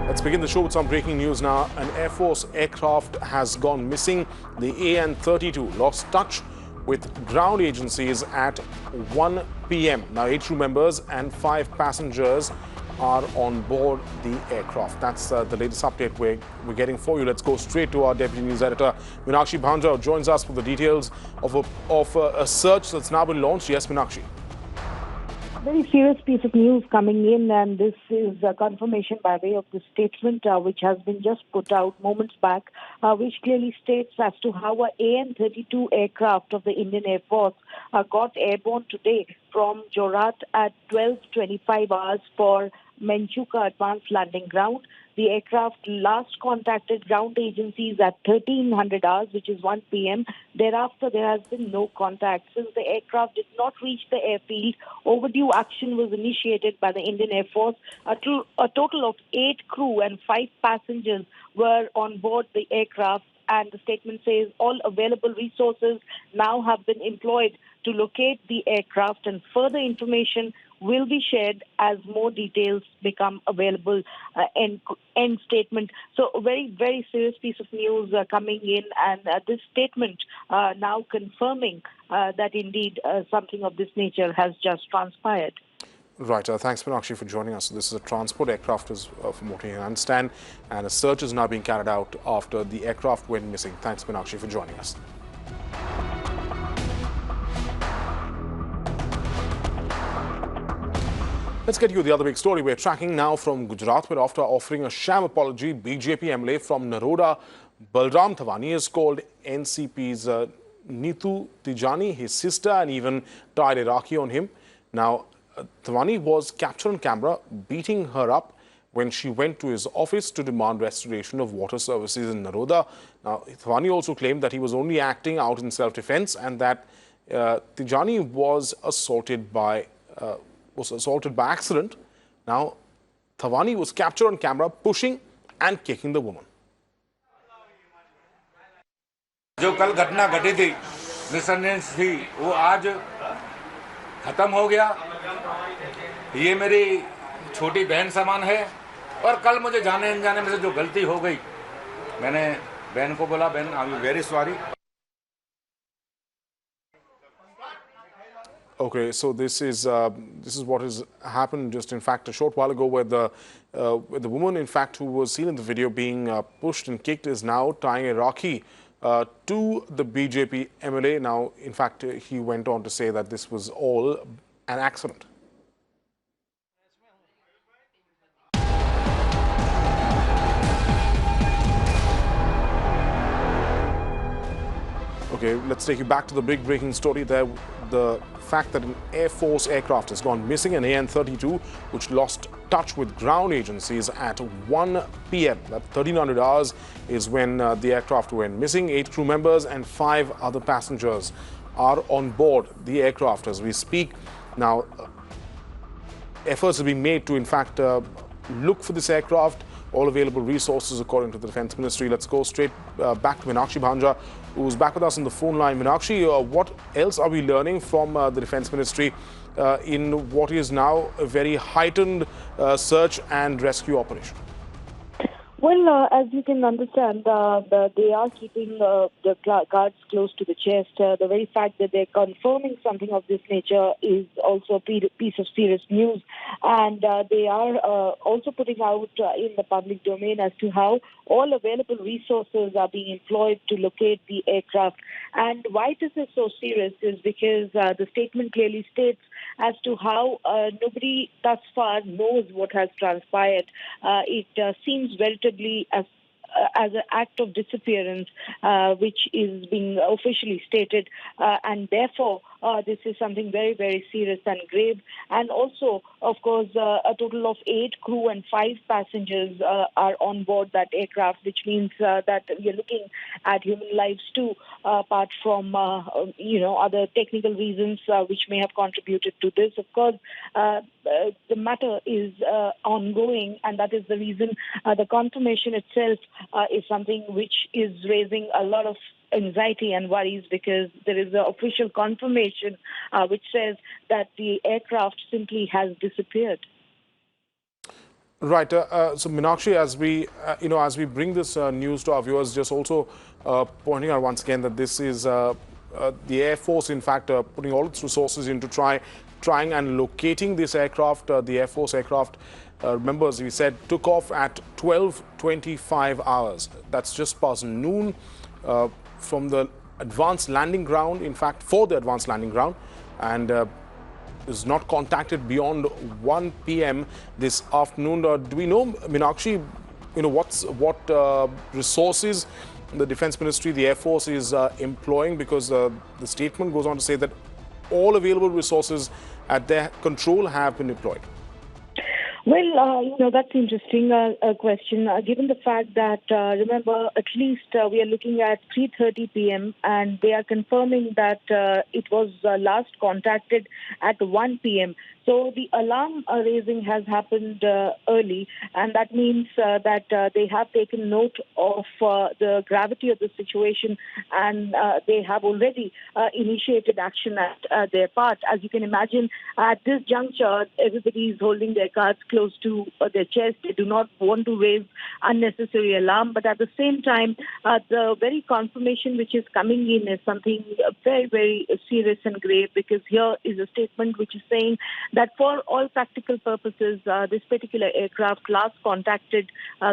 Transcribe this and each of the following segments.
Let's begin the show with some breaking news now. An Air Force aircraft has gone missing. The AN-32 lost touch with ground agencies at 1 p.m. Now, 8 crew members and 5 passengers are on board the aircraft. That's the latest update we're getting for you. Let's go straight to our Deputy News Editor, Meenakshi Bhanja, who joins us for the details of a search that's now been launched. Yes, Meenakshi. Very serious piece of news coming in, and this is a confirmation by way of the statement which has been just put out moments back, which clearly states as to how a AN-32 aircraft of the Indian Air Force got airborne today from Jorat at 12:25 hours for Menchuka Advanced Landing Ground. The aircraft last contacted ground agencies at 1300 hours, which is 1 p.m. Thereafter, there has been no contact. Since the aircraft did not reach the airfield, overdue action was initiated by the Indian Air Force. A total of 8 crew and 5 passengers were on board the aircraft, and the statement says all available resources now have been employed to locate the aircraft, and further information will be shared as more details become available. End statement. So a very, very serious piece of news coming in, and this statement now confirming that indeed something of this nature has just transpired. Right. Thanks, Meenakshi, for joining us. This is a transport aircraft, from what I understand, and a search is now being carried out after the aircraft went missing. Thanks, Meenakshi, for joining us. Let's get you the other big story we're tracking now from Gujarat, where after offering a sham apology, BJP MLA from Naroda, Balram Thawani, has called NCP's Neetu Tijani his sister and even tied a Rakhi on him. Now, Thawani was captured on camera beating her up when she went to his office to demand restoration of water services in Naroda. Now, Thawani also claimed that he was only acting out in self-defense and that Tijani was assaulted by accident. Now, Thawani was captured on camera pushing and kicking the woman. जो कल घटना घटी थी, misunderstanding थी, वो आज खत्म हो गया। ये मेरी छोटी बहन समान है और कल मुझे जाने अनजाने में से जो गलती हो गई, मैंने बहन को बोला, बहन I am very sorry. Okay, so this is what has happened just in fact a short while ago, where the woman in fact who was seen in the video being pushed and kicked is now tying a Rakhi to the BJP MLA. Now, in fact, he went on to say that this was all an accident. Okay, let's take you back to the big breaking story there. The fact that an Air Force aircraft has gone missing, an AN-32, which lost touch with ground agencies at 1 p.m. That 1300 hours is when the aircraft went missing. 8 crew members and 5 other passengers are on board the aircraft as we speak. Now, efforts have been made to, in fact, look for this aircraft. All available resources, according to the Defence Ministry. Let's go straight back to Meenakshi Bhanja, who's back with us on the phone line. Meenakshi, what else are we learning from the Defence Ministry in what is now a very heightened search and rescue operation? Well, as you can understand, they are keeping the cards close to the chest. The very fact that they're confirming something of this nature is also a piece of serious news. And they are also putting out in the public domain as to how all available resources are being employed to locate the aircraft. And why this is so serious is because the statement clearly states as to how nobody thus far knows what has transpired. It seems veritably as an act of disappearance, which is being officially stated, and therefore this is something very, very serious and grave. And also, of course, a total of 8 crew and 5 passengers are on board that aircraft, which means that we are looking at human lives too, apart from other technical reasons which may have contributed to this. Of course, the matter is ongoing, and that is the reason the confirmation itself is something which is raising a lot of anxiety and worries, because there is an official confirmation which says that the aircraft simply has disappeared. Right. So Meenakshi, as we bring this news to our viewers, just also pointing out once again that this is the Air Force, in fact, putting all its resources into trying and locating this aircraft. The Air Force aircraft, remember, as we said, took off at 12:25 hours. That's just past noon from the advanced landing ground. In fact, for the advanced landing ground, and is not contacted beyond 1 p.m. this afternoon. Do we know, Meenakshi, what resources the Defense Ministry, the Air Force is employing? Because the statement goes on to say that all available resources at their control have been deployed. Well, that's interesting question. Given the fact that, remember, at least we are looking at 3:30 p.m. and they are confirming that it was last contacted at 1 p.m. So the alarm raising has happened early, and that means that they have taken note of the gravity of the situation, and they have already initiated action at their part. As you can imagine, at this juncture, everybody is holding their cards close to their chest. They do not want to raise unnecessary alarm, but at the same time, the very confirmation which is coming in is something very, very serious and grave, because here is a statement which is saying that for all practical purposes, this particular aircraft last contacted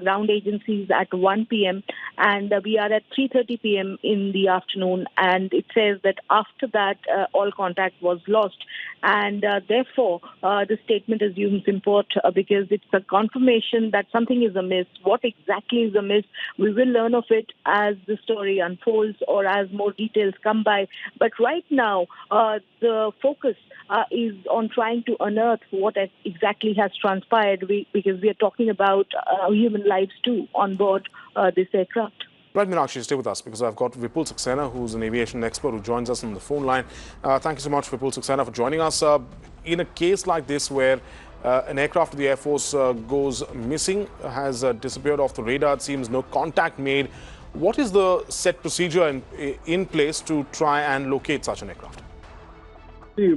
ground agencies at 1 p.m. and we are at 3:30 p.m. in the afternoon, and it says that after that all contact was lost, and therefore the statement assumes import because it's a confirmation that something is amiss. What exactly is amiss? We will learn of it as the story unfolds or as more details come by. But right now, the focus is on trying to unearth what exactly has transpired, because we are talking about human lives too on board this aircraft. Right, Meenakshi, stay with us because I've got Vipul Saxena, who's an aviation expert who joins us on the phone line. Thank you so much, Vipul Saxena, for joining us. In a case like this where an aircraft of the Air Force goes missing, has disappeared off the radar, it seems no contact made, what is the set procedure in place to try and locate such an aircraft? See,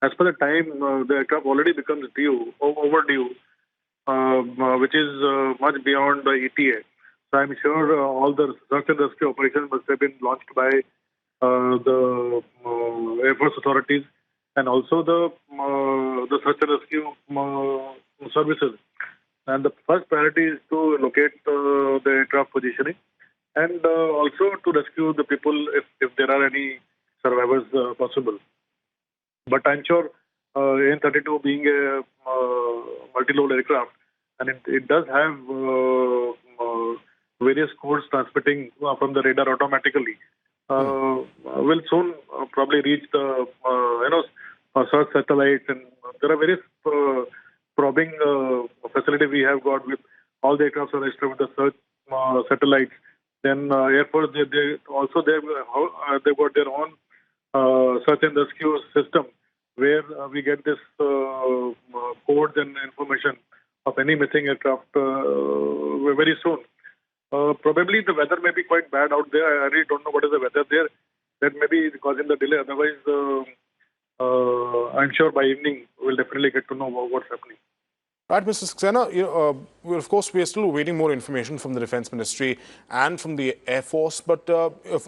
as per the time, the aircraft already becomes overdue, which is much beyond the ETA. So I'm sure all the search and rescue operations must have been launched by the Air Force authorities and also the search and rescue services. And the first priority is to locate the aircraft positioning and also to rescue the people if there are any survivors possible. But I'm sure AN-32 being a multi-load aircraft, and it does have various codes transmitting from the radar automatically, will soon probably reach the search satellites, and there are various probing facility we have got with all the aircraft are registered with the search satellites. Then Air Force, they've got their own search and rescue system where we get this codes and information of any missing aircraft very soon. Probably the weather may be quite bad out there. I really don't know what is the weather there. That may be causing the delay. Otherwise, I'm sure by evening we'll definitely get to know what's happening. Right, Mr. Saxena, of course, we are still awaiting more information from the Defense Ministry and from the Air Force. But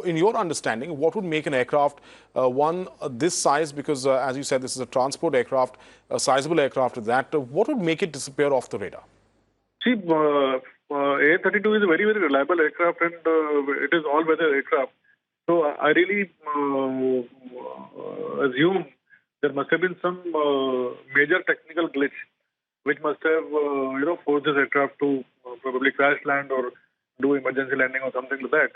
in your understanding, what would make an aircraft, one this size, because as you said, this is a transport aircraft, a sizable aircraft at that, what would make it disappear off the radar? See, AN-32 is a very, very reliable aircraft, and it is all-weather aircraft. So I really assume there must have been some major technical glitch which must have forced this aircraft to probably crash land or do emergency landing or something like that.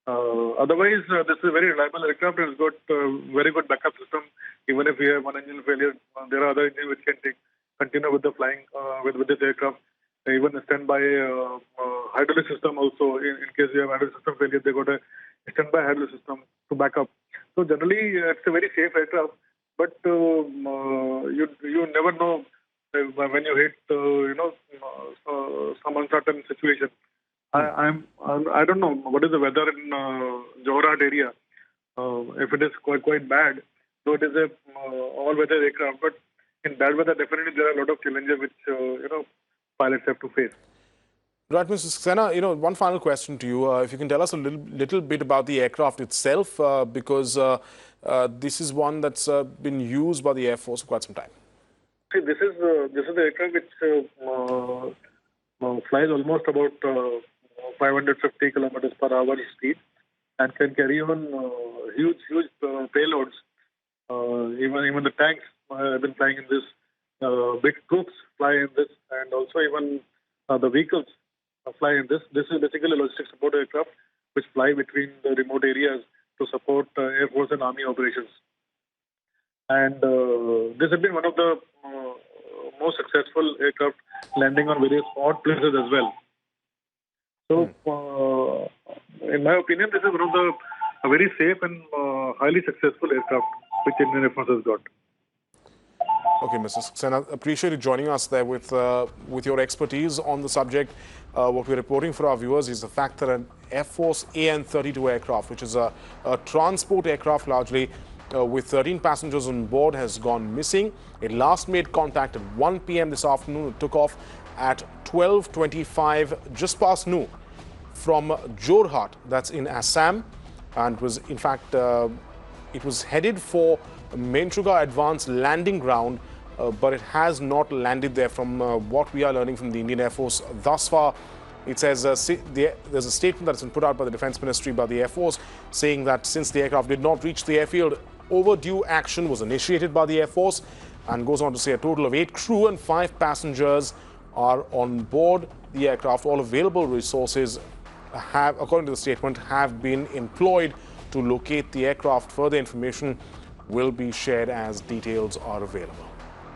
Otherwise, this is a very reliable aircraft. It's got very good backup system. Even if we have one engine failure, there are other engines which can continue with the flying with this aircraft. Even a standby hydraulic system also. In case you have hydraulic system failure, they got a standby hydraulic system to back up. So generally, it's a very safe aircraft. But you never know when you hit some uncertain situation. I don't know what is the weather in Johrat area. If it is quite bad, so it is a all-weather aircraft. But in bad weather, definitely there are a lot of challenges which pilots have to face. Right, Mr. Saxena, one final question to you. If you can tell us a little bit about the aircraft itself, because this is one that's been used by the Air Force for quite some time. See, this is the aircraft which flies almost about 550 kilometers per hour speed and can carry on huge payloads. Even the tanks have been flying in this. Big troops fly in this, and also even the vehicles fly in this. This is basically a logistics support aircraft which fly between the remote areas to support Air Force and Army operations. And this has been one of the most successful aircraft landing on various odd places as well. So, in my opinion, this is one of the very safe and highly successful aircraft which Indian Air Force has got. Okay, Mr. Saxena, appreciate you joining us there with your expertise on the subject. What we're reporting for our viewers is the fact that an Air Force AN-32 aircraft, which is a transport aircraft largely with 13 passengers on board, has gone missing. It last made contact at 1 p.m. this afternoon. It took off at 12:25, just past noon, from Jorhat, that's in Assam, and was in fact it was headed for Mentruga Advanced Landing Ground, but it has not landed there from what we are learning from the Indian Air Force thus far. It says there's a statement that's been put out by the Defence Ministry, by the Air Force, saying that since the aircraft did not reach the airfield, overdue action was initiated by the Air Force, and goes on to say a total of 8 crew and 5 passengers are on board the aircraft. All available resources have, according to the statement, have been employed to locate the aircraft. Further information will be shared as details are available.